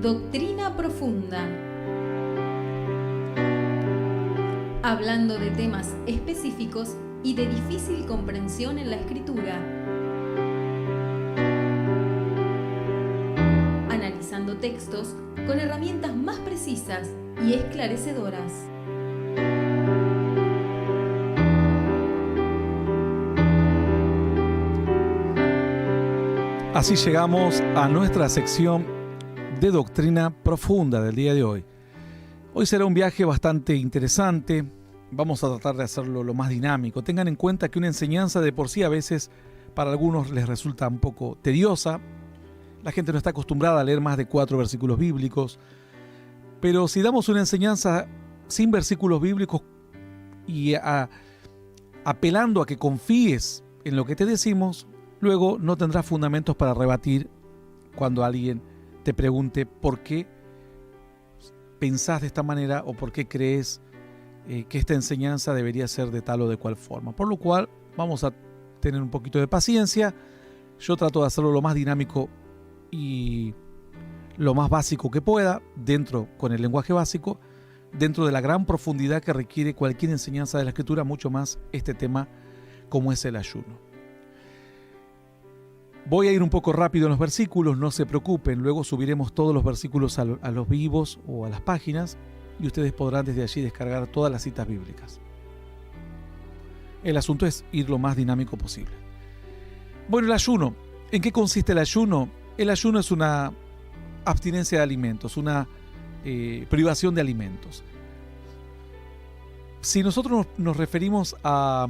Doctrina profunda. Hablando de temas específicos y de difícil comprensión en la Escritura. Analizando textos con herramientas más precisas y esclarecedoras. Así llegamos a nuestra sección de doctrina profunda del día de hoy. Hoy será un viaje bastante interesante. Vamos a tratar de hacerlo lo más dinámico. Tengan en cuenta que una enseñanza de por sí a veces para algunos les resulta un poco tediosa. La gente no está acostumbrada a leer más de 4 versículos bíblicos. Pero si damos una enseñanza sin versículos bíblicos y apelando a que confíes en lo que te decimos, luego no tendrás fundamentos para rebatir cuando alguien te pregunte por qué pensás de esta manera o por qué crees que esta enseñanza debería ser de tal o de cual forma. Por lo cual vamos a tener un poquito de paciencia. Yo trato de hacerlo lo más dinámico y lo más básico que pueda, con el lenguaje básico, dentro de la gran profundidad que requiere cualquier enseñanza de la Escritura, mucho más este tema como es el ayuno. Voy a ir un poco rápido en los versículos, no se preocupen, luego subiremos todos los versículos a los vivos o a las páginas y ustedes podrán desde allí descargar todas las citas bíblicas. El asunto es ir lo más dinámico posible. Bueno, el ayuno. ¿En qué consiste el ayuno? El ayuno es una abstinencia de alimentos, una privación de alimentos. Si nosotros nos referimos o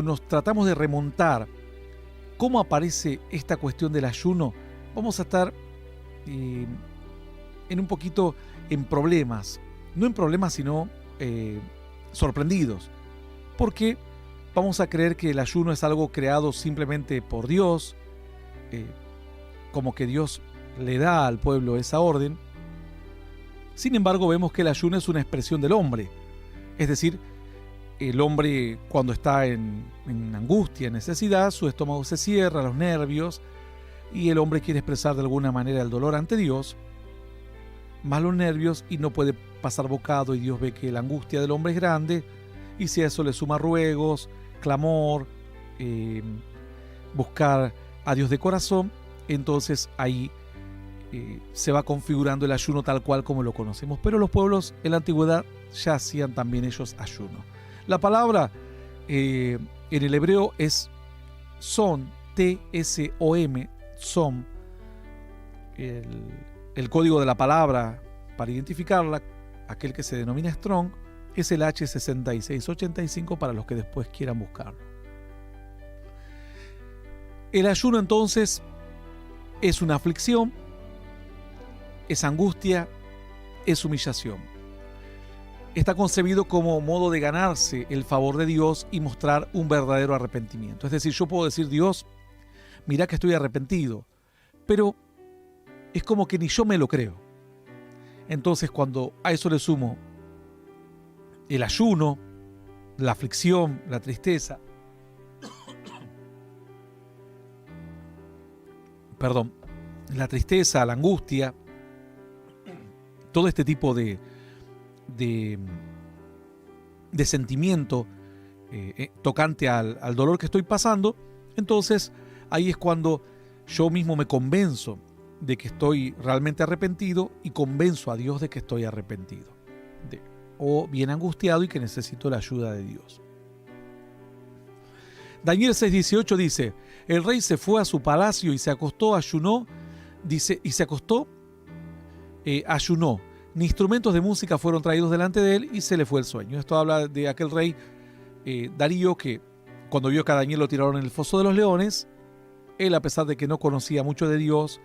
nos tratamos de remontar cómo aparece esta cuestión del ayuno, vamos a estar en un poquito en problemas. No en problemas, sino sorprendidos. Porque vamos a creer que el ayuno es algo creado simplemente por Dios, como que Dios le da al pueblo esa orden. Sin embargo, vemos que el ayuno es una expresión del hombre. Es decir, el hombre cuando está en angustia, en necesidad, su estómago se cierra, los nervios, y el hombre quiere expresar de alguna manera el dolor ante Dios, más los nervios, y no puede pasar bocado, y Dios ve que la angustia del hombre es grande, y si a eso le suma ruegos, clamor, buscar a Dios de corazón, entonces ahí se va configurando el ayuno tal cual como lo conocemos. Pero los pueblos en la antigüedad ya hacían también ellos ayuno. La palabra en el hebreo es son, T-S-O-M, som. El código de la palabra para identificarla, aquel que se denomina Strong, es el H6685 para los que después quieran buscarlo. El ayuno entonces es una aflicción, es angustia, es humillación. Está concebido como modo de ganarse el favor de Dios y mostrar un verdadero arrepentimiento. Es decir, yo puedo decir, Dios, mira que estoy arrepentido, pero es como que ni yo me lo creo. Entonces, cuando a eso le sumo el ayuno, la aflicción, la tristeza, la tristeza, la angustia, todo este tipo de sentimiento tocante al dolor que estoy pasando, entonces ahí es cuando yo mismo me convenzo de que estoy realmente arrepentido y convenzo a Dios de que estoy arrepentido o bien angustiado y que necesito la ayuda de Dios. Daniel 6:18 dice: el rey se fue a su palacio y se acostó, ayunó, dice, y se acostó, ayunó. Ni instrumentos de música fueron traídos delante de él y se le fue el sueño. Esto habla de aquel rey Darío que cuando vio que a Daniel lo tiraron en el foso de los leones, él, a pesar de que no conocía mucho de Dios,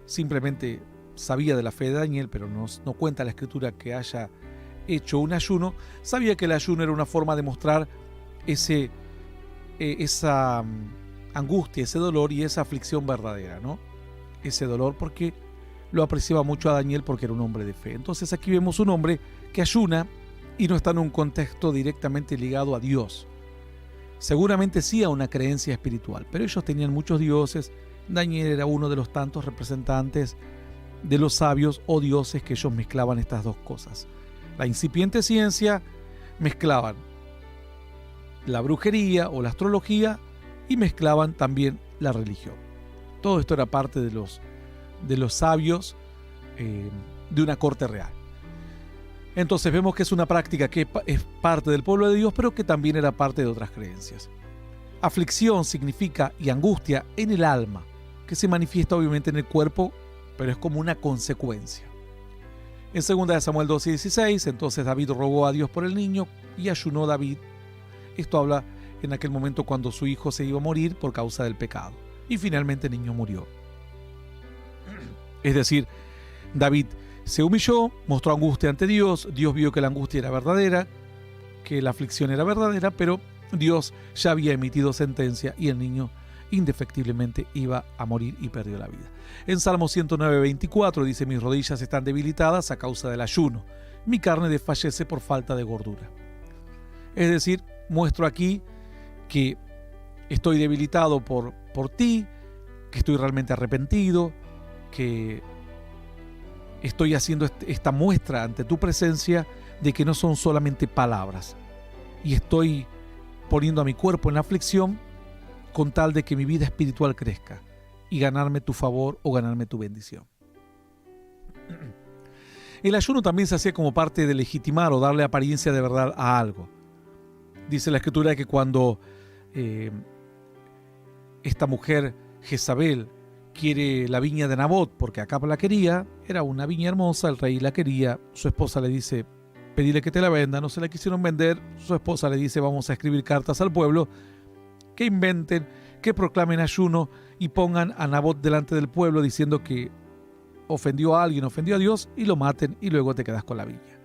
simplemente sabía de la fe de Daniel, pero no cuenta la Escritura que haya hecho un ayuno. Sabía que el ayuno era una forma de mostrar esa angustia, ese dolor y esa aflicción verdadera, ¿no? Ese dolor porque lo apreciaba mucho a Daniel porque era un hombre de fe. Entonces aquí vemos un hombre que ayuna y no está en un contexto directamente ligado a Dios. Seguramente sí a una creencia espiritual, pero ellos tenían muchos dioses. Daniel era uno de los tantos representantes de los sabios o dioses, que ellos mezclaban estas dos cosas. La incipiente ciencia mezclaban la brujería o la astrología y mezclaban también la religión. Todo esto era parte de los sabios de una corte real. Entonces vemos que es una práctica que es parte del pueblo de Dios, pero que también era parte de otras creencias. Aflicción significa y angustia en el alma, que se manifiesta obviamente en el cuerpo, pero es como una consecuencia. En 2 Samuel 12:16, entonces David rogó a Dios por el niño y ayunó David. Esto habla en aquel momento cuando su hijo se iba a morir por causa del pecado. Y finalmente el niño murió. Es decir, David se humilló, mostró angustia ante Dios. Dios vio que la angustia era verdadera, que la aflicción era verdadera, pero Dios ya había emitido sentencia y el niño indefectiblemente iba a morir y perdió la vida. En Salmo 109:24 dice: mis rodillas están debilitadas a causa del ayuno, mi carne desfallece por falta de gordura. Es decir, muestro aquí que estoy debilitado por ti, que estoy realmente arrepentido, que estoy haciendo esta muestra ante tu presencia de que no son solamente palabras, y estoy poniendo a mi cuerpo en la aflicción con tal de que mi vida espiritual crezca y ganarme tu favor o ganarme tu bendición. El ayuno también se hacía como parte de legitimar o darle apariencia de verdad a algo. Dice la Escritura que cuando esta mujer Jezabel quiere la viña de Nabot, porque Acab la quería, era una viña hermosa, el rey la quería, su esposa le dice: pedile que te la venda, no se la quisieron vender, su esposa le dice: vamos a escribir cartas al pueblo, que inventen, que proclamen ayuno y pongan a Nabot delante del pueblo diciendo que ofendió a alguien, ofendió a Dios, y lo maten y luego te quedas con la viña.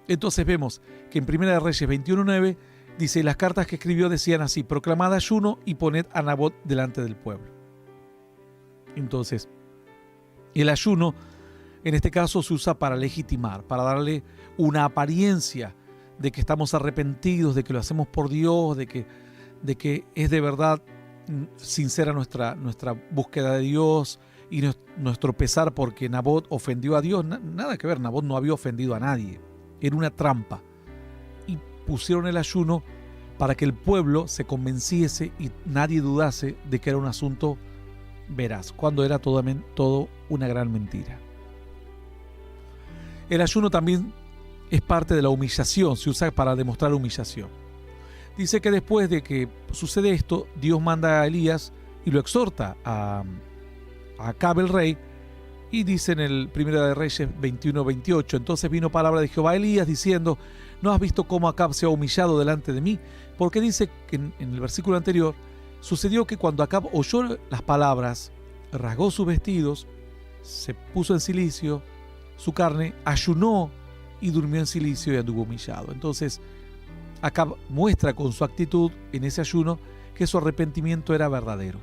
Entonces vemos que en 1 Reyes 21:9 dice: las cartas que escribió decían así: proclamad ayuno y poned a Nabot delante del pueblo. Entonces, el ayuno en este caso se usa para legitimar, para darle una apariencia de que estamos arrepentidos, de que lo hacemos por Dios, de que es de verdad sincera nuestra búsqueda de Dios y nuestro pesar porque Nabot ofendió a Dios. Nada que ver, Nabot no había ofendido a nadie, era una trampa. Y pusieron el ayuno para que el pueblo se convenciese y nadie dudase de que era un asunto veraz, cuando era todo una gran mentira. El ayuno también es parte de la humillación, se usa para demostrar humillación. Dice que después de que sucede esto, Dios manda a Elías y lo exhorta a Acab el rey, y dice en el 1 de Reyes 21:28: entonces vino palabra de Jehová a Elías diciendo: ¿no has visto cómo Acab se ha humillado delante de mí? Porque dice que en el versículo anterior, sucedió que cuando Acab oyó las palabras, rasgó sus vestidos, se puso en cilicio su carne, ayunó y durmió en cilicio y anduvo humillado. Entonces Acab muestra con su actitud en ese ayuno que su arrepentimiento era verdadero.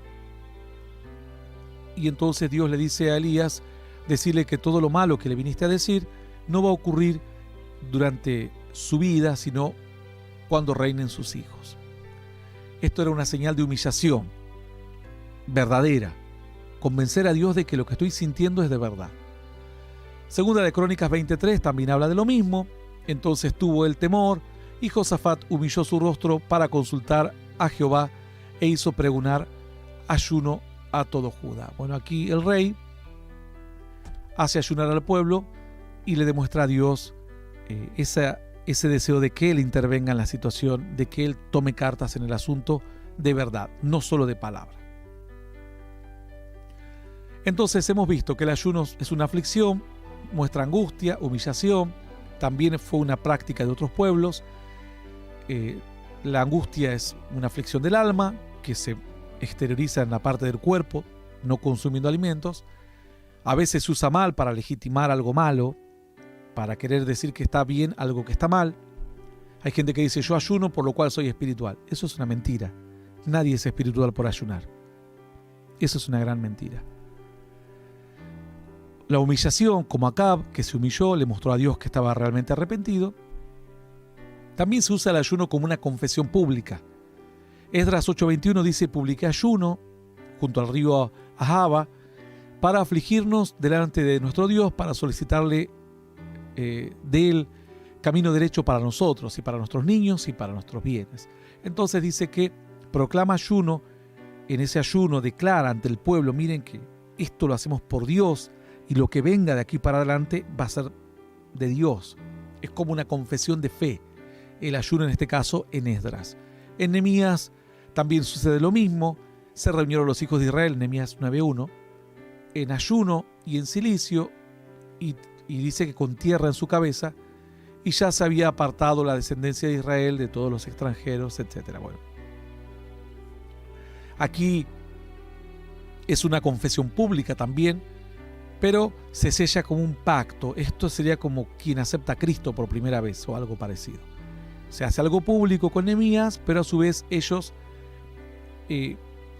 Y entonces Dios le dice a Elías, decirle que todo lo malo que le viniste a decir no va a ocurrir durante su vida, sino cuando reinen sus hijos. Esto era una señal de humillación verdadera, convencer a Dios de que lo que estoy sintiendo es de verdad. Segunda de Crónicas 23 también habla de lo mismo. Entonces tuvo el temor y Josafat humilló su rostro para consultar a Jehová e hizo pregonar ayuno a todo Judá. Bueno, aquí el rey hace ayunar al pueblo y le demuestra a Dios ese deseo de que Él intervenga en la situación, de que Él tome cartas en el asunto de verdad, no solo de palabra. Entonces hemos visto que el ayuno es una aflicción, muestra angustia, humillación, también fue una práctica de otros pueblos. La angustia es una aflicción del alma que se exterioriza en la parte del cuerpo, no consumiendo alimentos. A veces se usa mal para legitimar algo malo, para querer decir que está bien algo que está mal. Hay gente que dice: yo ayuno por lo cual soy espiritual. Eso es una mentira. Nadie es espiritual por ayunar. Eso es una gran mentira. La humillación, como Acab, que se humilló, le mostró a Dios que estaba realmente arrepentido. También se usa el ayuno como una confesión pública. Esdras 8:21 dice: publiqué ayuno junto al río Ahava para afligirnos delante de nuestro Dios, para solicitarle de Él camino derecho para nosotros y para nuestros niños y para nuestros bienes. Entonces dice que proclama ayuno. En ese ayuno declara ante el pueblo: miren que esto lo hacemos por Dios y lo que venga de aquí para adelante va a ser de Dios. Es como una confesión de fe, el ayuno en este caso en Esdras. En Nehemías también sucede lo mismo. Se reunieron los hijos de Israel, Nehemías 9:1, en ayuno y en silicio, y dice que con tierra en su cabeza, y ya se había apartado la descendencia de Israel de todos los extranjeros, etc. Bueno, aquí es una confesión pública también, pero se sella como un pacto. Esto sería como quien acepta a Cristo por primera vez o algo parecido. Se hace algo público con Nehemías, pero a su vez ellos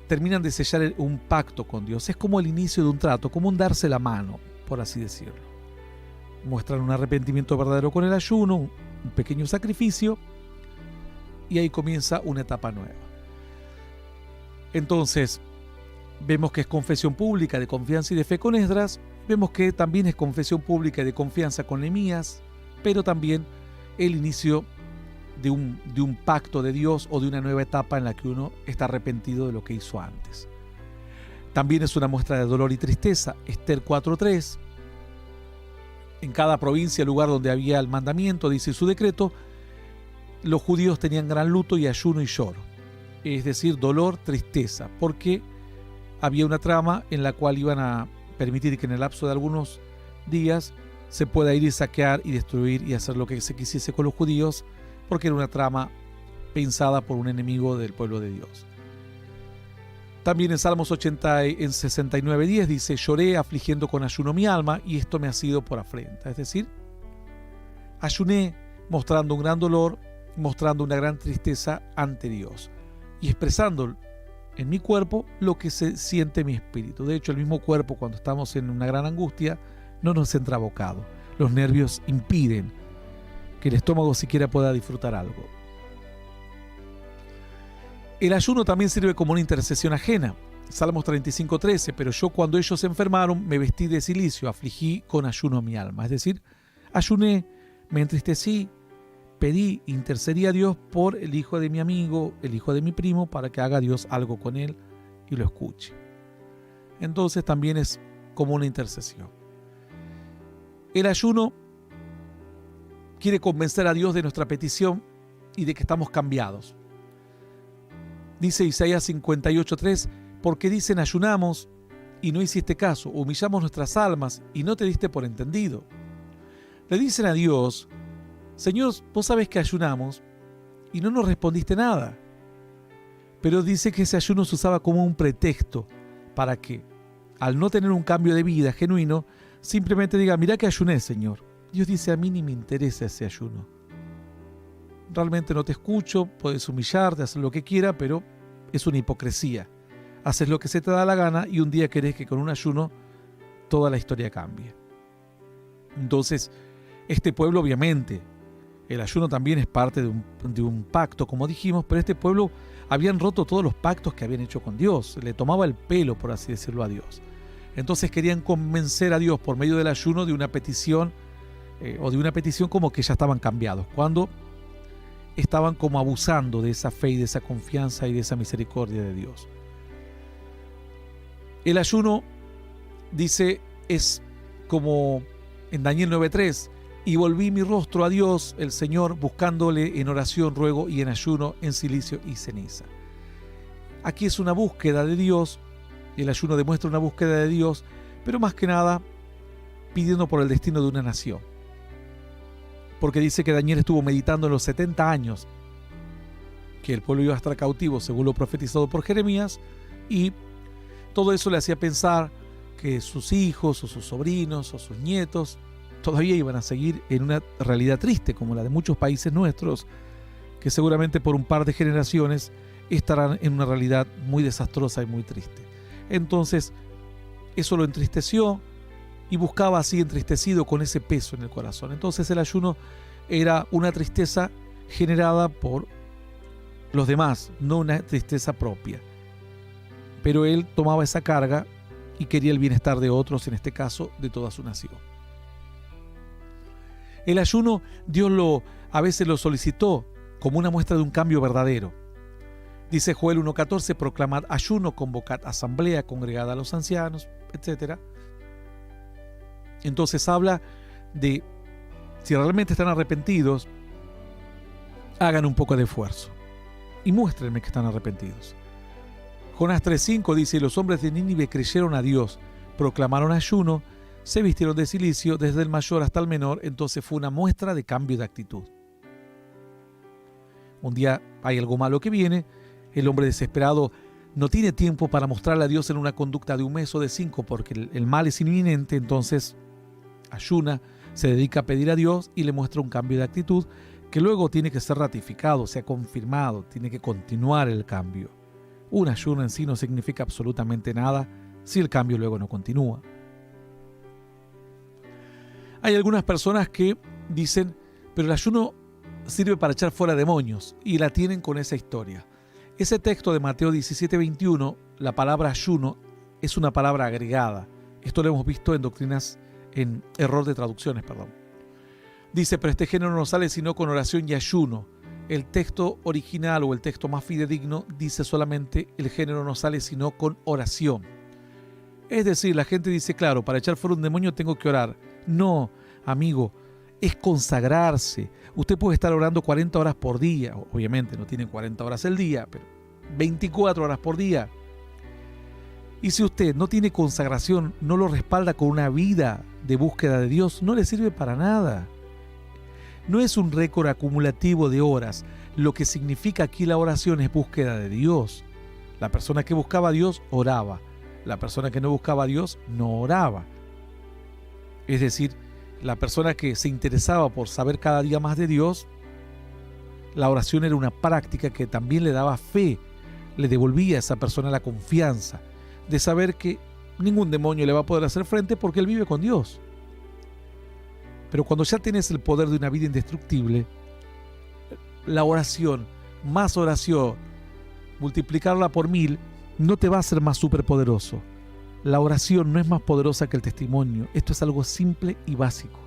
terminan de sellar un pacto con Dios. Es como el inicio de un trato, como un darse la mano, por así decirlo. Muestran un arrepentimiento verdadero con el ayuno, un pequeño sacrificio, y ahí comienza una etapa nueva. Entonces, vemos que es confesión pública de confianza y de fe con Esdras, vemos que también es confesión pública y de confianza con Nehemías, pero también el inicio de un pacto de Dios o de una nueva etapa en la que uno está arrepentido de lo que hizo antes. También es una muestra de dolor y tristeza. Esther 4:3. En cada provincia, lugar donde había el mandamiento, dice su decreto, los judíos tenían gran luto y ayuno y lloro. Es decir, dolor, tristeza, porque había una trama en la cual iban a permitir que en el lapso de algunos días se pueda ir y saquear y destruir y hacer lo que se quisiese con los judíos, porque era una trama pensada por un enemigo del pueblo de Dios. También en Salmos 69:10 dice: lloré afligiendo con ayuno mi alma, y esto me ha sido por afrenta. Es decir, ayuné mostrando un gran dolor, mostrando una gran tristeza ante Dios y expresando en mi cuerpo lo que se siente mi espíritu. De hecho, el mismo cuerpo, cuando estamos en una gran angustia, no nos entra bocado. Los nervios impiden que el estómago siquiera pueda disfrutar algo. El ayuno también sirve como una intercesión ajena. Salmos 35:13, pero yo cuando ellos se enfermaron me vestí de cilicio, afligí con ayuno mi alma. Es decir, ayuné, me entristecí, pedí, intercedí a Dios por el hijo de mi amigo, el hijo de mi primo, para que haga Dios algo con él y lo escuche. Entonces también es como una intercesión. El ayuno quiere convencer a Dios de nuestra petición y de que estamos cambiados. Dice Isaías 58:3, porque dicen ayunamos y no hiciste caso, humillamos nuestras almas y no te diste por entendido. Le dicen a Dios: Señor, vos sabés que ayunamos y no nos respondiste nada. Pero dice que ese ayuno se usaba como un pretexto para que, al no tener un cambio de vida genuino, simplemente diga: mirá que ayuné, Señor. Dios dice: a mí ni me interesa ese ayuno. Realmente no te escucho, puedes humillarte, hacer lo que quieras, pero es una hipocresía. Haces lo que se te da la gana y un día querés que con un ayuno toda la historia cambie. Entonces, este pueblo, obviamente, el ayuno también es parte de un pacto, como dijimos, pero este pueblo habían roto todos los pactos que habían hecho con Dios. Le tomaba el pelo, por así decirlo, a Dios. Entonces querían convencer a Dios por medio del ayuno de una petición, o de una petición como que ya estaban cambiados, cuando estaban como abusando de esa fe y de esa confianza y de esa misericordia de Dios. El ayuno, dice, es como en Daniel 9:3, y volví mi rostro a Dios, el Señor, buscándole en oración, ruego y en ayuno, en silicio y ceniza. Aquí es una búsqueda de Dios, el ayuno demuestra una búsqueda de Dios, pero más que nada pidiendo por el destino de una nación. Porque dice que Daniel estuvo meditando en los 70 años que el pueblo iba a estar cautivo, según lo profetizado por Jeremías, y todo eso le hacía pensar que sus hijos o sus sobrinos o sus nietos todavía iban a seguir en una realidad triste como la de muchos países nuestros, que seguramente por un par de generaciones estarán en una realidad muy desastrosa y muy triste. Entonces eso lo entristeció y buscaba así, entristecido, con ese peso en el corazón. Entonces el ayuno era una tristeza generada por los demás, no una tristeza propia. Pero él tomaba esa carga y quería el bienestar de otros, en este caso de toda su nación. El ayuno Dios a veces lo solicitó como una muestra de un cambio verdadero. Dice Joel 1:14, proclamad ayuno, convocad asamblea, congregad a los ancianos, etc. Entonces habla de, si realmente están arrepentidos, hagan un poco de esfuerzo y muéstrenme que están arrepentidos. Jonás 3:5 dice, los hombres de Nínive creyeron a Dios, proclamaron ayuno, se vistieron de cilicio desde el mayor hasta el menor, entonces fue una muestra de cambio de actitud. Un día hay algo malo que viene, el hombre desesperado no tiene tiempo para mostrarle a Dios en una conducta de un mes o de 5 porque el mal es inminente, entonces ayuna, se dedica a pedir a Dios y le muestra un cambio de actitud que luego tiene que ser ratificado, sea confirmado, tiene que continuar el cambio. Un ayuno en sí no significa absolutamente nada si el cambio luego no continúa. Hay algunas personas que dicen, pero el ayuno sirve para echar fuera demonios, y la tienen con esa historia. Ese texto de Mateo 17:21, la palabra ayuno es una palabra agregada. Esto lo hemos visto en error de traducciones, Dice, pero este género no sale sino con oración y ayuno. El texto original o el texto más fidedigno dice solamente, el género no sale sino con oración. Es decir, la gente dice, claro, para echar fuera un demonio tengo que orar. No, amigo, es consagrarse. Usted puede estar orando 40 horas por día. Obviamente no tiene 40 horas al día, pero 24 horas por día. Y si usted no tiene consagración, no lo respalda con una vida de búsqueda de Dios, no le sirve para nada. No es un récord acumulativo de horas. Lo que significa aquí la oración es búsqueda de Dios. La persona que buscaba a Dios oraba. La persona que no buscaba a Dios no oraba. Es decir, la persona que se interesaba por saber cada día más de Dios, la oración era una práctica que también le daba fe, le devolvía a esa persona la confianza de saber que ningún demonio le va a poder hacer frente porque él vive con Dios. Pero cuando ya tienes el poder de una vida indestructible, la oración, más oración, multiplicarla por 1000, no te va a hacer más superpoderoso. La oración no es más poderosa que el testimonio. Esto es algo simple y básico.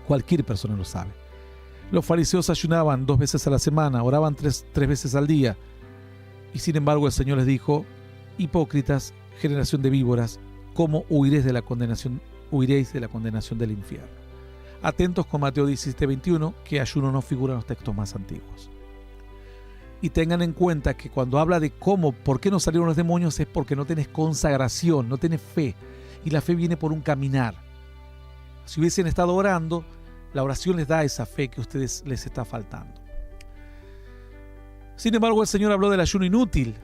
Cualquier persona lo sabe. Los fariseos ayunaban 2 veces a la semana, oraban 3 veces al día. Y sin embargo el Señor les dijo, hipócritas, generación de víboras, ¿cómo huiréis de la condenación del infierno? Atentos con Mateo 17:21, que ayuno no figura en los textos más antiguos. Y tengan en cuenta que cuando habla de por qué no salieron los demonios, es porque no tenés consagración, no tenés fe. Y la fe viene por un caminar. Si hubiesen estado orando, la oración les da esa fe que a ustedes les está faltando. Sin embargo, el Señor habló del ayuno inútil.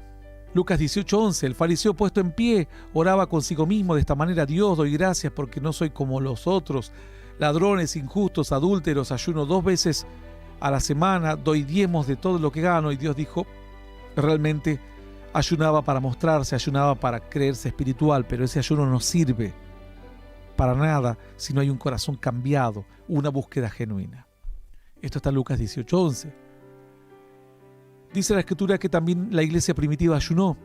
Lucas 18:11, el fariseo puesto en pie oraba consigo mismo de esta manera: Dios, doy gracias porque no soy como los otros, ladrones, injustos, adúlteros, ayuno 2 veces a la semana, doy diezmos de todo lo que gano. Y Dios dijo, realmente ayunaba para mostrarse, ayunaba para creerse espiritual, pero ese ayuno no sirve para nada si no hay un corazón cambiado, una búsqueda genuina. Esto está en Lucas 18:11. Dice la Escritura que también la iglesia primitiva ayunó,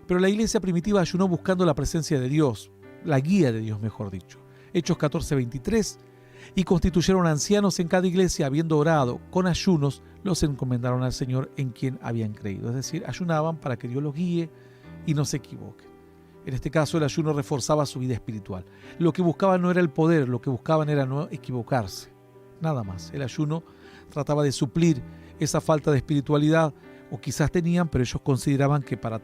pero la iglesia primitiva ayunó buscando la presencia de Dios, la guía de Dios, mejor dicho. Hechos 14:23, y constituyeron ancianos en cada iglesia, habiendo orado con ayunos, los encomendaron al Señor en quien habían creído. Es decir, ayunaban para que Dios los guíe y no se equivoque. En este caso, el ayuno reforzaba su vida espiritual. Lo que buscaban no era el poder, lo que buscaban era no equivocarse. Nada más. El ayuno trataba de suplir esa falta de espiritualidad, o quizás tenían, pero ellos consideraban que para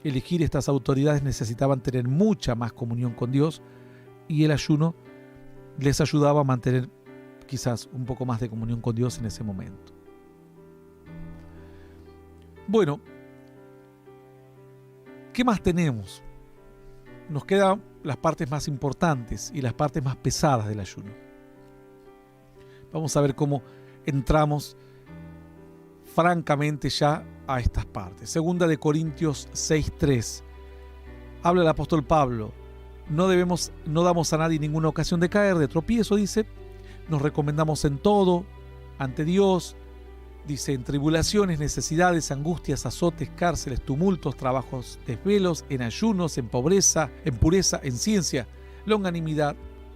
elegir estas autoridades necesitaban tener mucha más comunión con Dios, y el ayuno les ayudaba a mantener quizás un poco más de comunión con Dios en ese momento. Bueno, ¿qué más tenemos? Nos quedan las partes más importantes y las partes más pesadas del ayuno. Vamos a ver cómo entramos francamente ya a estas partes. Segunda de Corintios 6:3. Habla el apóstol Pablo. No damos a nadie ninguna ocasión de caer, de tropiezo, dice. Nos recomendamos en todo ante Dios, Dice, en tribulaciones, necesidades, angustias, azotes, cárceles, tumultos, trabajos, desvelos, en ayunos, en pobreza, en pureza, en ciencia, longanimidad,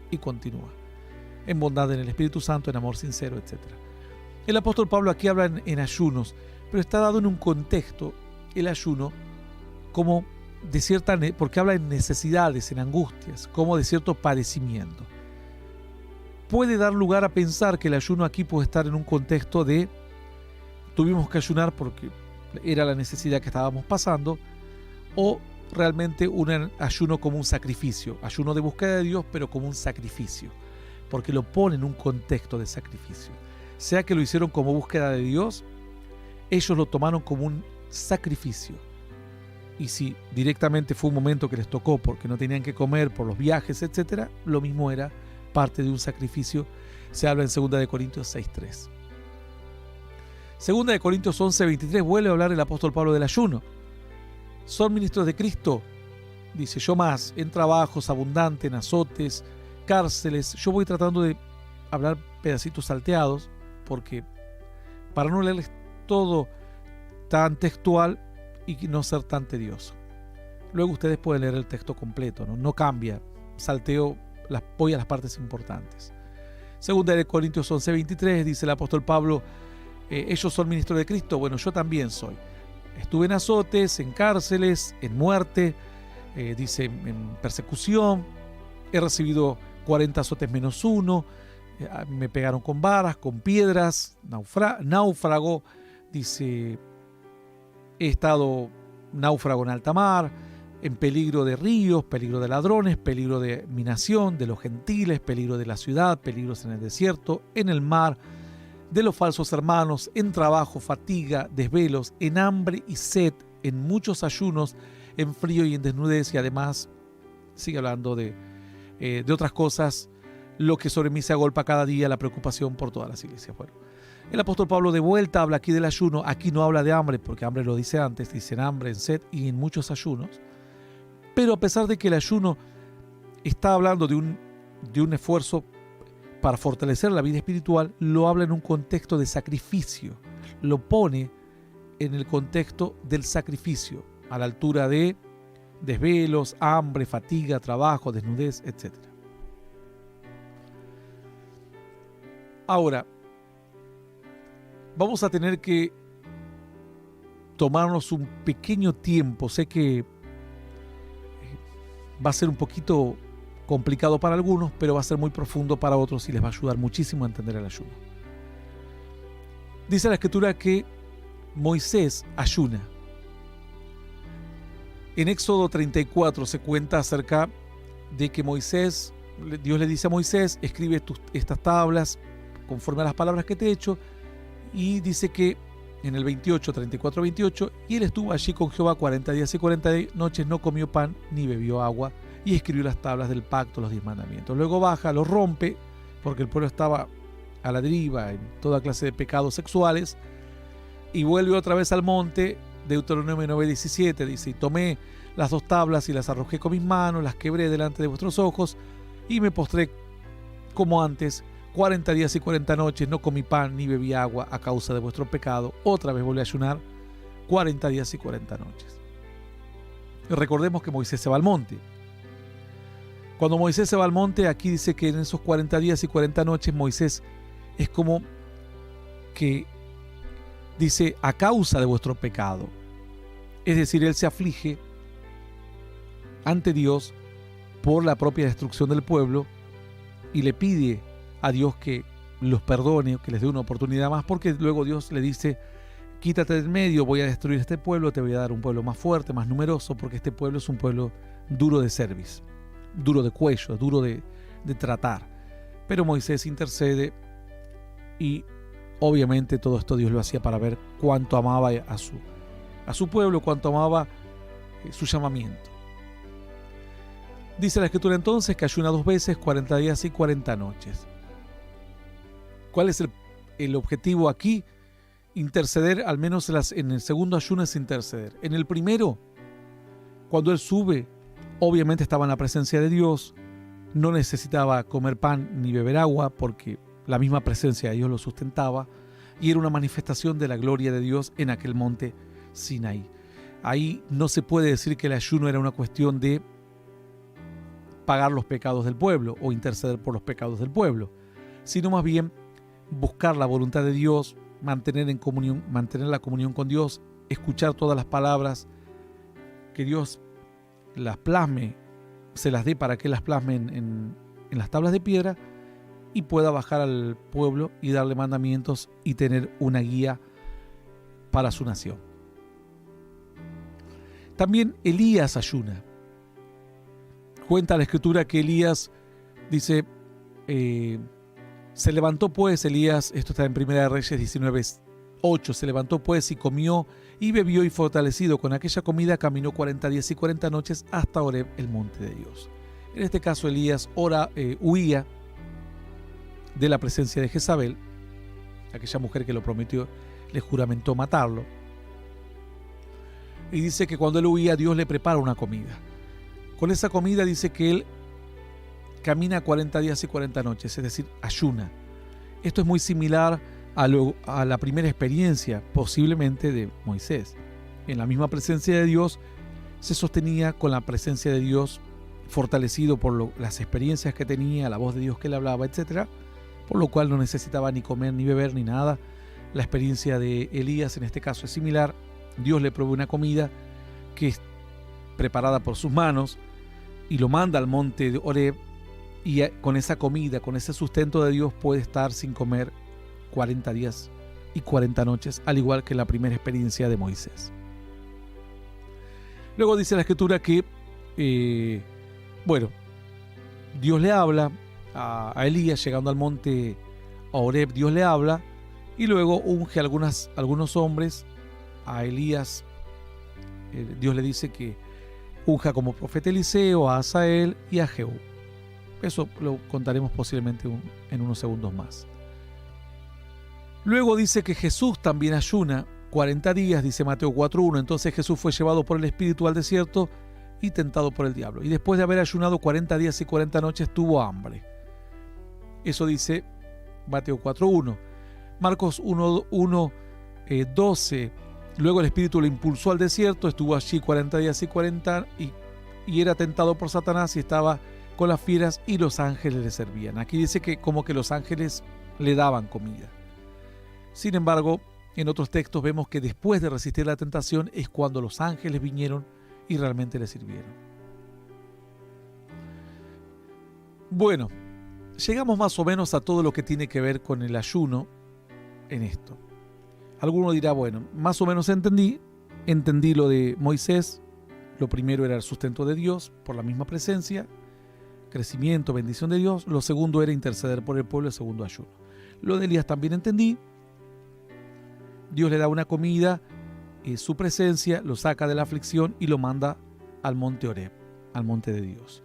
y continúa. En bondad en el Espíritu Santo, en amor sincero, etc. El apóstol Pablo aquí habla en ayunos, pero está dado en un contexto, el ayuno, como de cierta, porque habla en necesidades, en angustias, como de cierto padecimiento. Puede dar lugar a pensar que el ayuno aquí puede estar en un contexto de tuvimos que ayunar porque era la necesidad que estábamos pasando, o realmente un ayuno como un sacrificio, ayuno de búsqueda de Dios, pero como un sacrificio, porque lo pone en un contexto de sacrificio. Sea que lo hicieron como búsqueda de Dios, ellos lo tomaron como un sacrificio. Y si directamente fue un momento que les tocó porque no tenían que comer por los viajes, etc., lo mismo era parte de un sacrificio. Se habla en 2 Corintios 6:3. 2 Corintios 11:23 vuelve a hablar el apóstol Pablo del ayuno. Son ministros de Cristo, dice, yo más, en trabajos abundantes, en azotes, cárceles. Yo voy tratando de hablar pedacitos salteados, porque para no leerles todo tan textual y no ser tan tedioso. Luego ustedes pueden leer el texto completo, no cambia, salteo, voy a las partes importantes. 2 Corintios 11:23 dice el apóstol Pablo, ellos son ministros de Cristo, bueno, yo también soy. Estuve en azotes, en cárceles, en muerte, dice en persecución, he recibido 40 azotes menos uno, me pegaron con varas, con piedras, náufrago, dice, he estado náufrago en alta mar, en peligro de ríos, peligro de ladrones, peligro de mi nación, de los gentiles, peligro de la ciudad, peligros en el desierto, en el mar, de los falsos hermanos, en trabajo, fatiga, desvelos, en hambre y sed, en muchos ayunos, en frío y en desnudez, y además sigue hablando de otras cosas, lo que sobre mí se agolpa cada día, la preocupación por todas las iglesias. Bueno, el apóstol Pablo de vuelta habla aquí del ayuno, aquí no habla de hambre, porque hambre lo dice antes, dice en hambre, en sed y en muchos ayunos, pero a pesar de que el ayuno está hablando de un esfuerzo para fortalecer la vida espiritual, lo habla en un contexto de sacrificio, lo pone en el contexto del sacrificio, a la altura de desvelos, hambre, fatiga, trabajo, desnudez, etc. Ahora, vamos a tener que tomarnos un pequeño tiempo, sé que va a ser un poquito complicado para algunos, pero va a ser muy profundo para otros y les va a ayudar muchísimo a entender el ayuno. Dice la Escritura que Moisés ayuna. En Éxodo 34 se cuenta acerca de que Dios le dice a Moisés, escribe estas tablas conforme a las palabras que te he hecho, y dice que en el 34-28, y él estuvo allí con Jehová 40 días y 40 noches, no comió pan ni bebió agua, y escribió las tablas del pacto, los 10 mandamientos. Luego baja, los rompe, porque el pueblo estaba a la deriva en toda clase de pecados sexuales, y vuelve otra vez al monte. Deuteronomio 9:17 dice, y tomé las 2 tablas y las arrojé con mis manos, las quebré delante de vuestros ojos, y me postré como antes, 40 días y 40 noches, no comí pan ni bebí agua a causa de vuestro pecado. Otra vez volví a ayunar, 40 días y 40 noches. Y recordemos que Moisés se va al monte. Cuando Moisés se va al monte, aquí dice que en esos 40 días y 40 noches Moisés es como que dice a causa de vuestro pecado. Es decir, él se aflige ante Dios por la propia destrucción del pueblo y le pide a Dios que los perdone, que les dé una oportunidad más, porque luego Dios le dice, quítate del medio, voy a destruir este pueblo, te voy a dar un pueblo más fuerte, más numeroso, porque este pueblo es un pueblo duro de cerviz, duro de cuello, duro de tratar. Pero Moisés intercede y obviamente todo esto Dios lo hacía para ver cuánto amaba a su pueblo, cuánto amaba su llamamiento. Dice la Escritura entonces que ayuna 2 veces, 40 días y 40 noches. ¿Cuál es el objetivo aquí? Interceder, al menos en el segundo ayuno es interceder. En el primero, cuando él sube, obviamente estaba en la presencia de Dios, no necesitaba comer pan ni beber agua porque la misma presencia de Dios lo sustentaba. y era una manifestación de la gloria de Dios en aquel monte Sinaí. Ahí no se puede decir que el ayuno era una cuestión de pagar los pecados del pueblo o interceder por los pecados del pueblo, sino más bien buscar la voluntad de Dios, mantener la comunión con Dios, escuchar todas las palabras, que Dios las plasme, se las dé para que las plasme en las tablas de piedra y pueda bajar al pueblo y darle mandamientos y tener una guía para su nación. También Elías ayuna. Cuenta la Escritura que Elías dice, se levantó pues Elías, esto está en Primera de Reyes 19:8, se levantó pues y comió y bebió y fortalecido con aquella comida caminó 40 días y 40 noches hasta Horeb, el monte de Dios. En este caso Elías huía de la presencia de Jezabel, aquella mujer que lo prometió, le juramentó matarlo. Y dice que cuando él huía, Dios le prepara una comida. Con esa comida dice que él camina 40 días y 40 noches, es decir, ayuna. Esto es muy similar a la primera experiencia, posiblemente de Moisés. En la misma presencia de Dios, se sostenía con la presencia de Dios, fortalecido por las experiencias que tenía, la voz de Dios que le hablaba, etc. Por lo cual no necesitaba ni comer, ni beber, ni nada. La experiencia de Elías en este caso es similar. Dios le provee una comida que es preparada por sus manos y lo manda al monte de Horeb, y con esa comida, con ese sustento de Dios puede estar sin comer 40 días y 40 noches, al igual que la primera experiencia de Moisés. Luego dice la Escritura que Dios le habla a Elías llegando al monte Horeb, Dios le habla y luego unge a algunos hombres. A Elías, Dios le dice que unja como profeta Eliseo, a Asael y a Jehú. Eso lo contaremos posiblemente en unos segundos más. Luego dice que Jesús también ayuna 40 días, dice Mateo 4:1. Entonces Jesús fue llevado por el Espíritu al desierto y tentado por el diablo. Y después de haber ayunado 40 días y 40 noches tuvo hambre. Eso dice Mateo 4:1. Marcos 1:12. Luego el Espíritu lo impulsó al desierto, estuvo allí 40 días y 40 y era tentado por Satanás y estaba con las fieras y los ángeles le servían. Aquí dice que como que los ángeles le daban comida. Sin embargo, en otros textos vemos que después de resistir la tentación es cuando los ángeles vinieron y realmente le sirvieron. Bueno, llegamos más o menos a todo lo que tiene que ver con el ayuno en esto. Alguno dirá, bueno, más o menos entendí lo de Moisés. Lo primero era el sustento de Dios por la misma presencia, crecimiento, bendición de Dios. Lo segundo era interceder por el pueblo, el segundo ayuno. Lo de Elías también entendí. Dios le da una comida, su presencia, lo saca de la aflicción y lo manda al monte Horeb, al monte de Dios.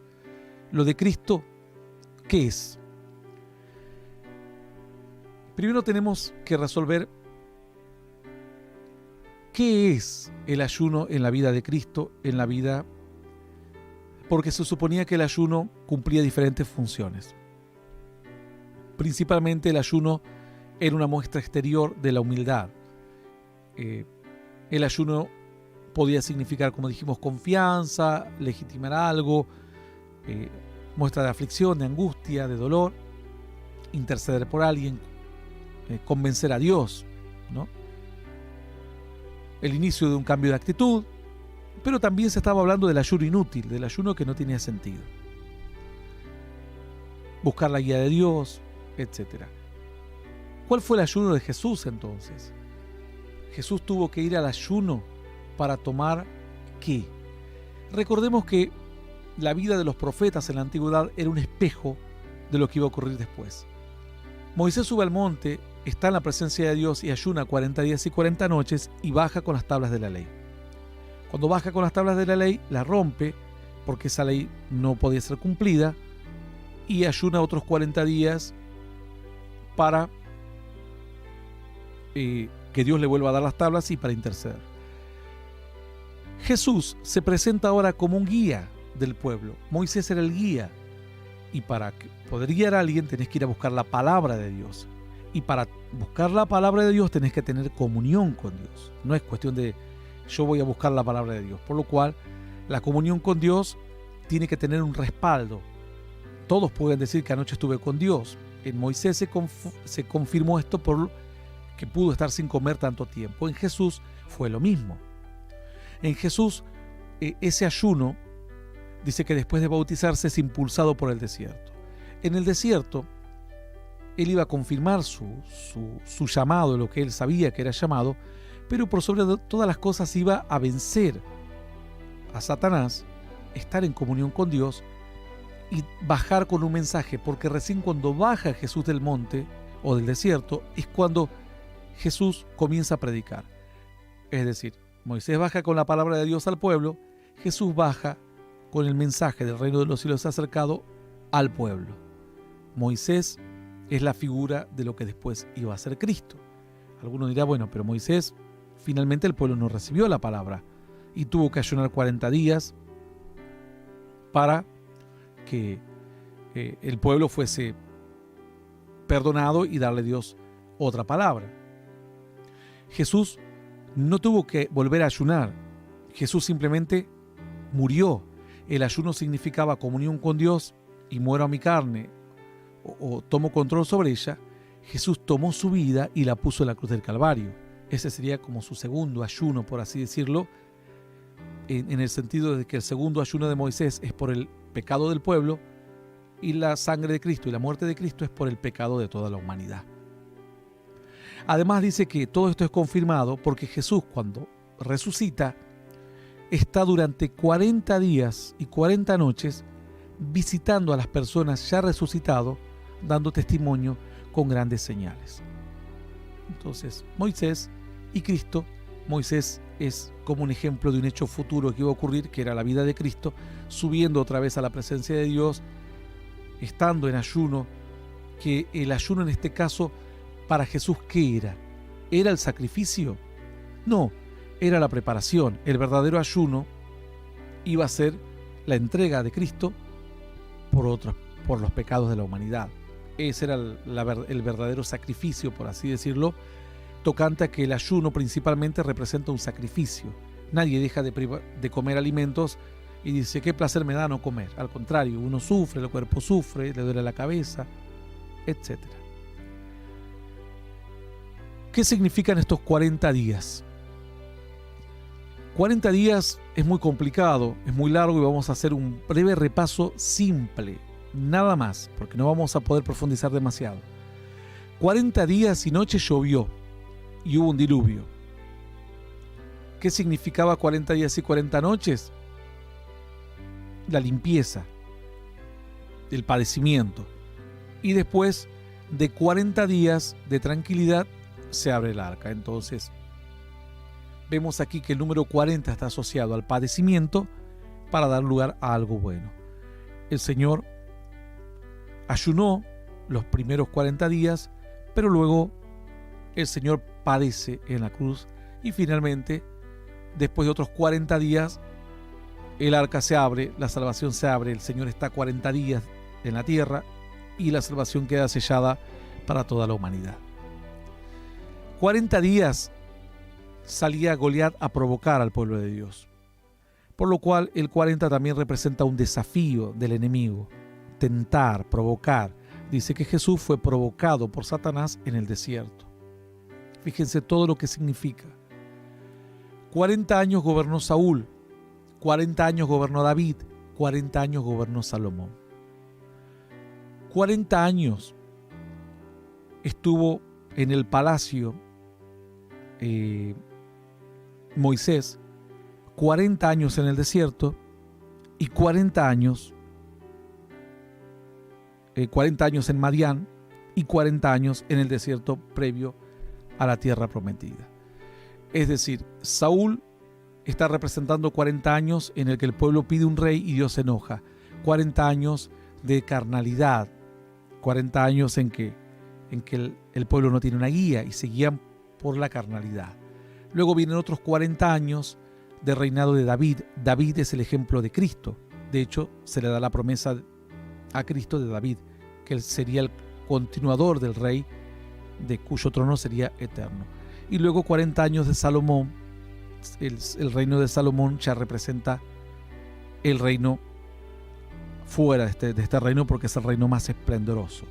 Lo de Cristo, ¿qué es? Primero tenemos que resolver ¿qué es el ayuno en la vida de Cristo, en la vida? Porque se suponía que el ayuno cumplía diferentes funciones. Principalmente el ayuno era una muestra exterior de la humildad. El ayuno podía significar, como dijimos, confianza, legitimar algo, muestra de aflicción, de angustia, de dolor, interceder por alguien, convencer a Dios, ¿no? El inicio de un cambio de actitud, pero también se estaba hablando del ayuno inútil, del ayuno que no tenía sentido. Buscar la guía de Dios, etc. ¿Cuál fue el ayuno de Jesús entonces? Jesús tuvo que ir al ayuno para tomar ¿qué? Recordemos que la vida de los profetas en la antigüedad era un espejo de lo que iba a ocurrir después. Moisés sube al monte, está en la presencia de Dios y ayuna 40 días y 40 noches y baja con las tablas de la ley. Cuando baja con las tablas de la ley, la rompe porque esa ley no podía ser cumplida y ayuna otros 40 días para que Dios le vuelva a dar las tablas y para interceder. Jesús se presenta ahora como un guía del pueblo. Moisés era el guía y para poder guiar a alguien tenés que ir a buscar la palabra de Dios. Y para buscar la palabra de Dios tenés que tener comunión con Dios. No es cuestión de yo voy a buscar la palabra de Dios. Por lo cual, la comunión con Dios tiene que tener un respaldo. Todos pueden decir que anoche estuve con Dios. En Moisés se confirmó esto por que pudo estar sin comer tanto tiempo. En Jesús fue lo mismo. En Jesús, ese ayuno, dice que después de bautizarse es impulsado por el desierto. En el desierto, él iba a confirmar su llamado, lo que él sabía que era llamado, pero por sobre todas las cosas iba a vencer a Satanás, estar en comunión con Dios y bajar con un mensaje, porque recién cuando baja Jesús del monte o del desierto es cuando Jesús comienza a predicar. Es decir, Moisés baja con la palabra de Dios al pueblo, Jesús baja con el mensaje del reino de los cielos acercado al pueblo. Moisés es la figura de lo que después iba a ser Cristo. Algunos dirán, bueno, pero Moisés, finalmente el pueblo no recibió la palabra y tuvo que ayunar 40 días para que el pueblo fuese perdonado y darle a Dios otra palabra. Jesús no tuvo que volver a ayunar. Jesús simplemente murió. El ayuno significaba comunión con Dios y muero a mi carne o tomo control sobre ella. Jesús tomó su vida y la puso en la cruz del Calvario. Ese sería como su segundo ayuno, por así decirlo, en el sentido de que el segundo ayuno de Moisés es por el pecado del pueblo y la sangre de Cristo y la muerte de Cristo es por el pecado de toda la humanidad. Además dice que todo esto es confirmado porque Jesús, cuando resucita, está durante 40 días y 40 noches visitando a las personas ya resucitado, dando testimonio con grandes señales. Entonces, Moisés y Cristo, Moisés es como un ejemplo de un hecho futuro que iba a ocurrir, que era la vida de Cristo, subiendo otra vez a la presencia de Dios, estando en ayuno, que el ayuno en este caso, para Jesús, ¿qué era? ¿Era el sacrificio? No, era la preparación. El verdadero ayuno iba a ser la entrega de Cristo por los pecados de la humanidad. Ese era el verdadero sacrificio, por así decirlo, tocante a que el ayuno principalmente representa un sacrificio. Nadie deja de comer alimentos y dice, qué placer me da no comer. Al contrario, uno sufre, el cuerpo sufre, le duele la cabeza, etc. ¿Qué significan estos 40 días? 40 días es muy complicado, es muy largo y vamos a hacer un breve repaso simple, nada más, porque no vamos a poder profundizar demasiado. 40 días y noches llovió y hubo un diluvio. ¿Qué significaba 40 días y 40 noches? La limpieza, el padecimiento. Y después de 40 días de tranquilidad se abre el arca. Entonces, vemos aquí que el número 40 está asociado al padecimiento para dar lugar a algo bueno. El Señor ayunó los primeros 40 días, pero luego el Señor padece en la cruz y finalmente, después de otros 40 días, el arca se abre, la salvación se abre, el Señor está 40 días en la tierra y la salvación queda sellada para toda la humanidad. 40 días salía Goliat a provocar al pueblo de Dios, por lo cual el 40 también representa un desafío del enemigo, tentar, provocar. Dice que Jesús fue provocado por Satanás en el desierto. Fíjense todo lo que significa. 40 años gobernó Saúl, 40 años gobernó David, 40 años gobernó Salomón. 40 años estuvo en el palacio Moisés, 40 años en el desierto y 40 años en Madián y 40 años en el desierto previo a la tierra prometida. Es decir, Saúl está representando 40 años en el que el pueblo pide un rey y Dios se enoja. 40 años de carnalidad, 40 años en que el pueblo no tiene una guía y se guían por la carnalidad. Luego vienen otros 40 años de reinado de David. David es el ejemplo de Cristo. De hecho, se le da la promesa a Cristo de David, que él sería el continuador del rey de cuyo trono sería eterno. Y luego 40 años de Salomón, el reino de Salomón ya representa el reino fuera de este reino, porque es el reino más esplendoroso.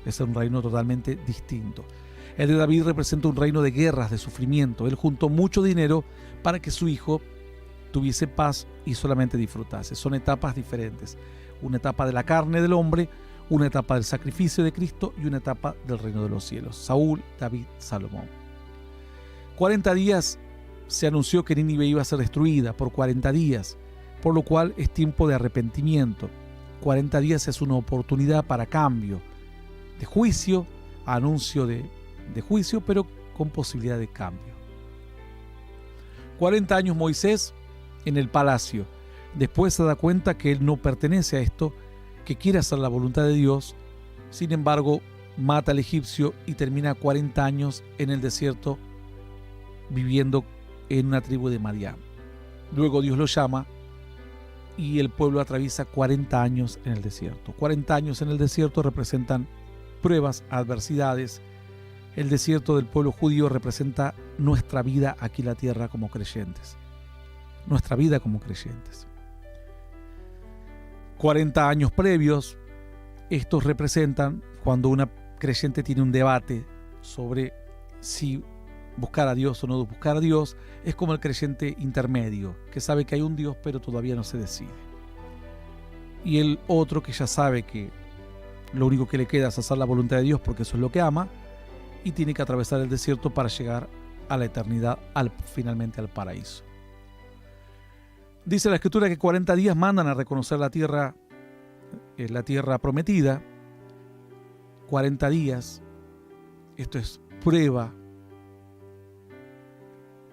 Es un reino totalmente distinto. El de David representa un reino de guerras, de sufrimiento. Él juntó mucho dinero para que su hijo tuviese paz y solamente disfrutase. Son etapas diferentes. Una etapa de la carne del hombre, una etapa del sacrificio de Cristo y una etapa del reino de los cielos. Saúl, David, Salomón. 40 días se anunció que Nínive iba a ser destruida por 40 días, por lo cual es tiempo de arrepentimiento. 40 días es una oportunidad para cambio, de juicio, anuncio de juicio, pero con posibilidad de cambio. 40 años Moisés en el palacio. Después se da cuenta que él no pertenece a esto, que quiere hacer la voluntad de Dios. Sin embargo, mata al egipcio y termina 40 años en el desierto viviendo en una tribu de Madián. Luego Dios lo llama y el pueblo atraviesa 40 años en el desierto. 40 años en el desierto representan pruebas, adversidades. El desierto del pueblo judío representa nuestra vida aquí en la tierra como creyentes. Nuestra vida como creyentes. 40 años previos, estos representan cuando una creyente tiene un debate sobre si buscar a Dios o no buscar a Dios. Es como el creyente intermedio, que sabe que hay un Dios pero todavía no se decide. Y el otro que ya sabe que lo único que le queda es hacer la voluntad de Dios porque eso es lo que ama, y tiene que atravesar el desierto para llegar a la eternidad, finalmente al paraíso. Dice la Escritura que 40 días mandan a reconocer la tierra prometida. 40 días, esto es prueba,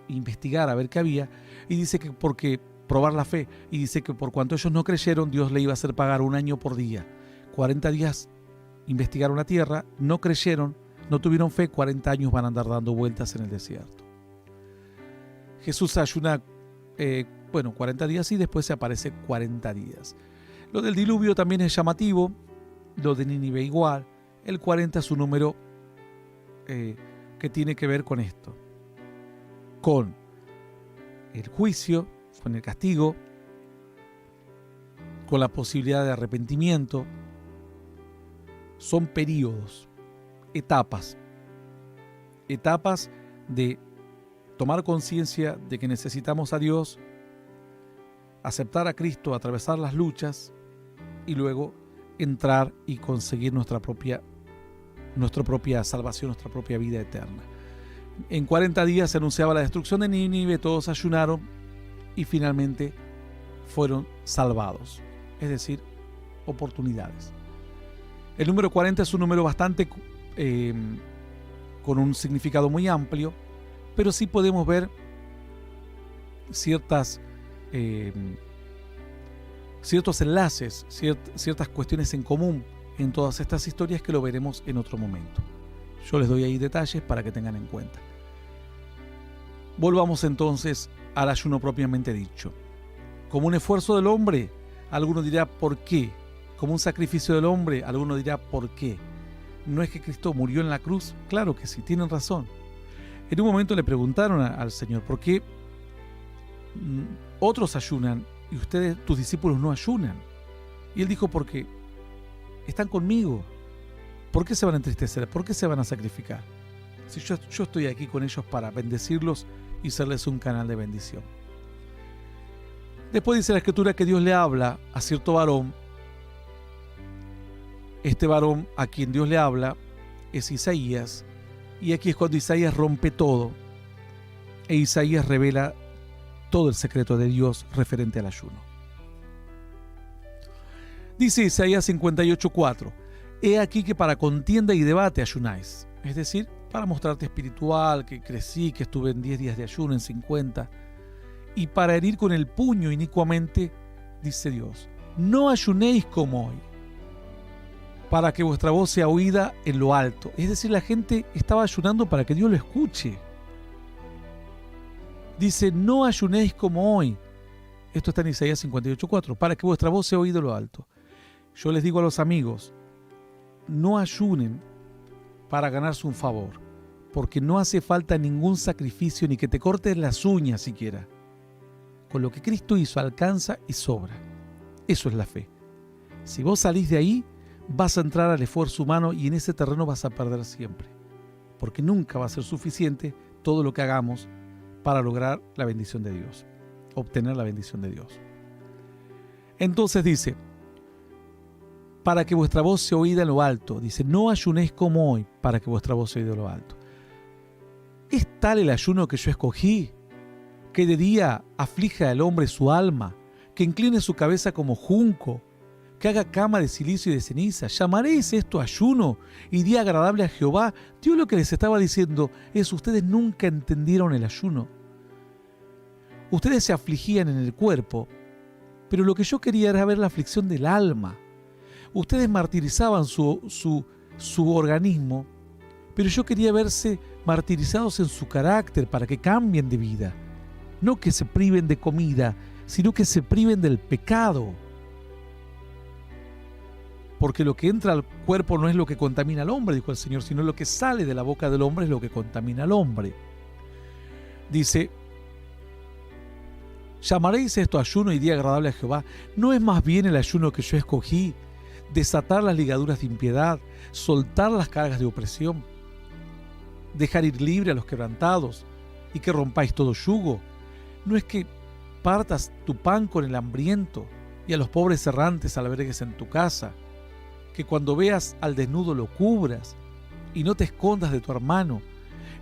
investigar a ver qué había, y dice que porque probar la fe, y dice que por cuanto ellos no creyeron, Dios le iba a hacer pagar 1 año por día. 40 días investigaron la tierra, no creyeron, no tuvieron fe, 40 años van a andar dando vueltas en el desierto. Jesús ayuna 40 días y después se aparece 40 días. Lo del diluvio también es llamativo, lo de Nínive igual. El 40 es un número que tiene que ver con esto, con el juicio, con el castigo, con la posibilidad de arrepentimiento. Son periodos, etapas de tomar conciencia de que necesitamos a Dios, aceptar a Cristo, atravesar las luchas y luego entrar y conseguir nuestra propia salvación, nuestra propia vida eterna. En 40 días se anunciaba la destrucción de Nínive, todos ayunaron y finalmente fueron salvados, es decir, oportunidades. El número 40 es un número bastante con un significado muy amplio, pero sí podemos ver ciertos enlaces, ciertas cuestiones en común en todas estas historias que lo veremos en otro momento. Yo les doy ahí detalles para que tengan en cuenta. Volvamos entonces al ayuno propiamente dicho. Como un esfuerzo del hombre, alguno dirá ¿por qué? Como un sacrificio del hombre, alguno dirá ¿por qué? ¿No es que Cristo murió en la cruz? Claro que sí, tienen razón. En un momento le preguntaron al Señor ¿por qué otros ayunan y ustedes, tus discípulos, no ayunan? Y Él dijo porque están conmigo. ¿Por qué se van a entristecer? ¿Por qué se van a sacrificar? Si yo estoy aquí con ellos para bendecirlos y serles un canal de bendición. Después dice la Escritura que Dios le habla a cierto varón. Este varón a quien Dios le habla es Isaías, y aquí es cuando Isaías rompe todo, e Isaías revela todo el secreto de Dios referente al ayuno. Dice Isaías 58:4, he aquí que para contienda y debate ayunáis, es decir, para mostrarte espiritual, que crecí, que estuve en 10 días de ayuno, en 50, y para herir con el puño inicuamente, dice Dios, no ayunéis como hoy, para que vuestra voz sea oída en lo alto. Es decir, la gente estaba ayunando para que Dios lo escuche. Dice, no ayunéis como hoy. Esto está en Isaías 58:4, para que vuestra voz sea oída en lo alto. Yo les digo a los amigos, no ayunen para ganarse un favor, porque no hace falta ningún sacrificio ni que te cortes las uñas siquiera. Con lo que Cristo hizo alcanza y sobra. Eso es la fe. Si vos salís de ahí, vas a entrar al esfuerzo humano y en ese terreno vas a perder siempre, porque nunca va a ser suficiente todo lo que hagamos para lograr la bendición de Dios, obtener la bendición de Dios. Entonces dice, para que vuestra voz sea oída en lo alto. Dice, no ayunéis como hoy, para que vuestra voz sea oída en lo alto. ¿Es tal el ayuno que yo escogí, que de día aflija al hombre su alma, que incline su cabeza como junco, que haga cama de silicio y de ceniza? ¿Llamaréis esto ayuno y día agradable a Jehová? Dios lo que les estaba diciendo es, ustedes nunca entendieron el ayuno. Ustedes se afligían en el cuerpo, pero lo que yo quería era ver la aflicción del alma. Ustedes martirizaban su organismo, pero yo quería verse martirizados en su carácter para que cambien de vida. No que se priven de comida, sino que se priven del pecado. Porque lo que entra al cuerpo no es lo que contamina al hombre, dijo el Señor, sino lo que sale de la boca del hombre es lo que contamina al hombre. Dice, ¿llamaréis esto ayuno y día agradable a Jehová? ¿No es más bien el ayuno que yo escogí, desatar las ligaduras de impiedad, soltar las cargas de opresión, dejar ir libre a los quebrantados y que rompáis todo yugo? ¿No es que partas tu pan con el hambriento y a los pobres errantes albergues en tu casa? Que cuando veas al desnudo lo cubras y no te escondas de tu hermano.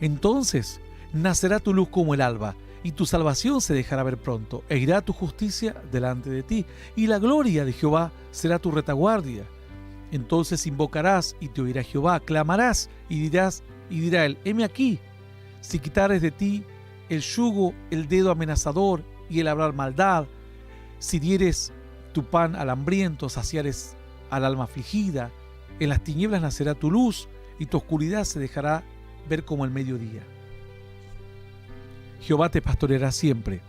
Entonces nacerá tu luz como el alba y tu salvación se dejará ver pronto, e irá tu justicia delante de ti, y la gloria de Jehová será tu retaguardia. Entonces invocarás y te oirá Jehová, clamarás y dirá él, heme aquí. Si quitares de ti el yugo, el dedo amenazador y el hablar maldad, si dieres tu pan al hambriento, saciares al alma afligida, en las tinieblas nacerá tu luz y tu oscuridad se dejará ver como el mediodía. Jehová te pastoreará siempre,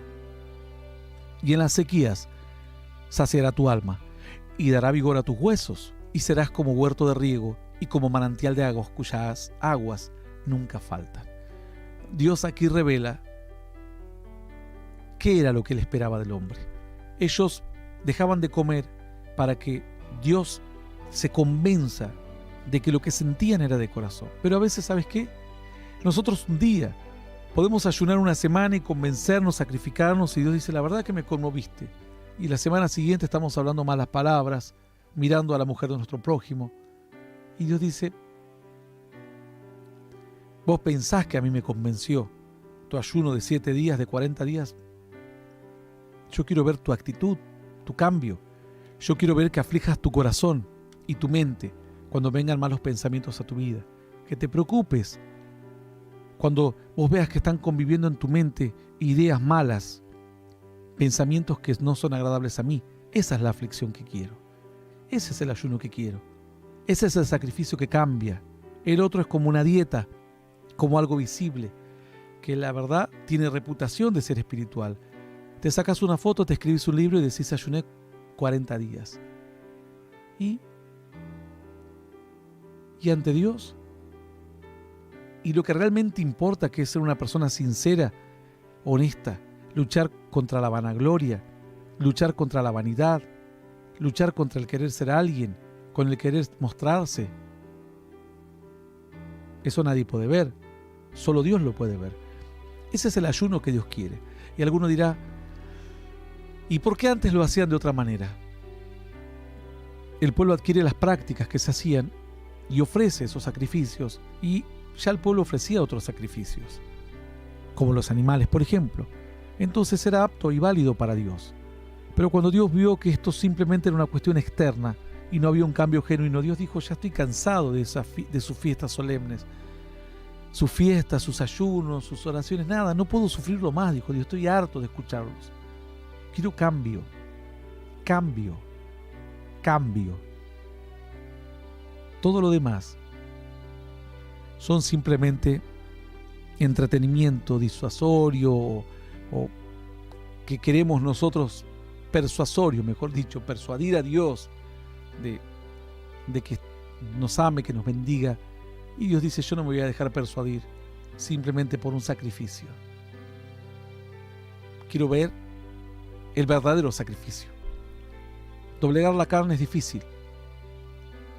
y en las sequías saciará tu alma, y dará vigor a tus huesos, y serás como huerto de riego, y como manantial de aguas, cuyas aguas nunca faltan. Dios aquí revela qué era lo que él esperaba del hombre. Ellos dejaban de comer para que Dios se convenza de que lo que sentían era de corazón. Pero a veces, ¿sabes qué? Nosotros un día podemos ayunar una semana y convencernos, sacrificarnos, y Dios dice, la verdad que me conmoviste. Y la semana siguiente estamos hablando malas palabras, mirando a la mujer de nuestro prójimo. Y Dios dice, vos pensás que a mí me convenció tu ayuno de 7 días, de 40 días. Yo quiero ver tu actitud, tu cambio. Yo quiero ver que aflijas tu corazón y tu mente cuando vengan malos pensamientos a tu vida. Que te preocupes cuando vos veas que están conviviendo en tu mente ideas malas, pensamientos que no son agradables a mí. Esa es la aflicción que quiero. Ese es el ayuno que quiero. Ese es el sacrificio que cambia. El otro es como una dieta, como algo visible, que la verdad tiene reputación de ser espiritual. Te sacas una foto, te escribís un libro y decís ayuné 40 días. ¿Y ante Dios? Y lo que realmente importa, que es ser una persona sincera, honesta, luchar contra la vanagloria, luchar contra la vanidad, luchar contra el querer ser alguien, con el querer mostrarse. Eso nadie puede ver, solo Dios lo puede ver. Ese es el ayuno que Dios quiere. Y alguno dirá, ¿y por qué antes lo hacían de otra manera? El pueblo adquiere las prácticas que se hacían y ofrece esos sacrificios, y ya el pueblo ofrecía otros sacrificios, como los animales, por ejemplo. Entonces era apto y válido para Dios. Pero cuando Dios vio que esto simplemente era una cuestión externa y no había un cambio genuino, Dios dijo, ya estoy cansado de sus fiestas solemnes, sus fiestas, sus ayunos, sus oraciones, nada, no puedo sufrirlo más, dijo Dios, estoy harto de escucharlos. Quiero cambio, cambio, cambio. Todo lo demás son simplemente entretenimiento disuasorio o que queremos nosotros, persuasorio, mejor dicho, persuadir a Dios de que nos ame, que nos bendiga, Y Dios dice, yo no me voy a dejar persuadir simplemente por un sacrificio. Quiero ver el verdadero sacrificio. Doblegar la carne es difícil,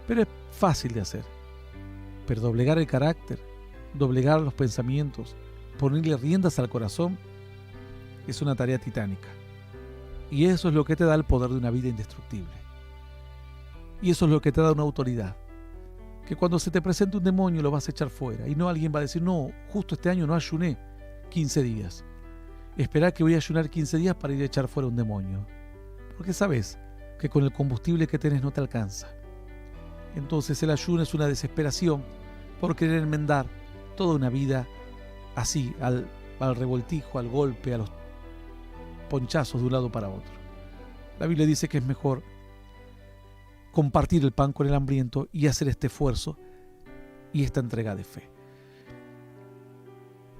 pero es fácil de hacer. Pero doblegar el carácter, doblegar los pensamientos, ponerle riendas al corazón, es una tarea titánica. Y eso es lo que te da el poder de una vida indestructible. Y eso es lo que te da una autoridad. Que cuando se te presente un demonio lo vas a echar fuera. Y no alguien va a decir, no, justo este año no ayuné 15 días. Esperá que voy a ayunar 15 días para ir a echar fuera un demonio. Porque sabes que con el combustible que tenés no te alcanza. Entonces el ayuno es una desesperación por querer enmendar toda una vida así, al revoltijo, al golpe, a los ponchazos de un lado para otro. La Biblia dice que es mejor compartir el pan con el hambriento y hacer este esfuerzo y esta entrega de fe.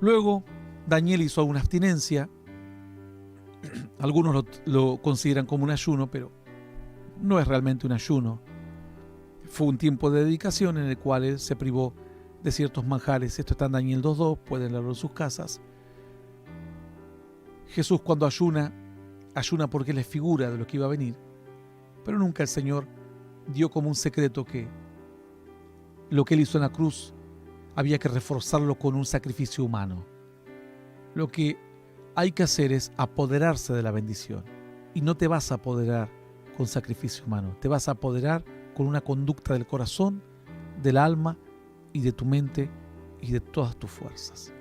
Luego, Daniel hizo una abstinencia. Algunos lo consideran como un ayuno, pero no es realmente un ayuno. Fue un tiempo de dedicación en el cual él se privó de ciertos manjares. Esto está en Daniel 2.2, pueden leerlo en sus casas. Jesús cuando ayuna porque él es figura de lo que iba a venir, pero nunca el Señor dio como un secreto que lo que él hizo en la cruz había que reforzarlo con un sacrificio humano. Lo que hay que hacer es apoderarse de la bendición, y no te vas a apoderar con sacrificio humano, te vas a apoderar con una conducta del corazón, del alma y de tu mente y de todas tus fuerzas.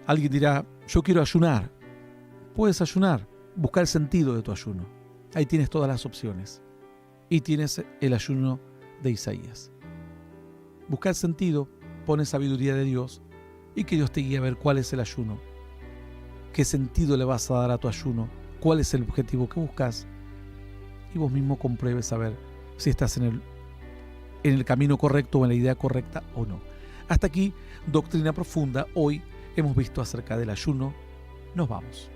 Alguien dirá, yo quiero ayunar. Puedes ayunar, buscar el sentido de tu ayuno. Ahí tienes todas las opciones. Y tienes el ayuno de Isaías. Busca el sentido, pone sabiduría de Dios y que Dios te guíe a ver cuál es el ayuno. ¿Qué sentido le vas a dar a tu ayuno? ¿Cuál es el objetivo que buscas? Y vos mismo compruebes a ver si estás en el camino correcto o en la idea correcta o no. Hasta aquí, Doctrina Profunda. Hoy hemos visto acerca del ayuno. Nos vamos.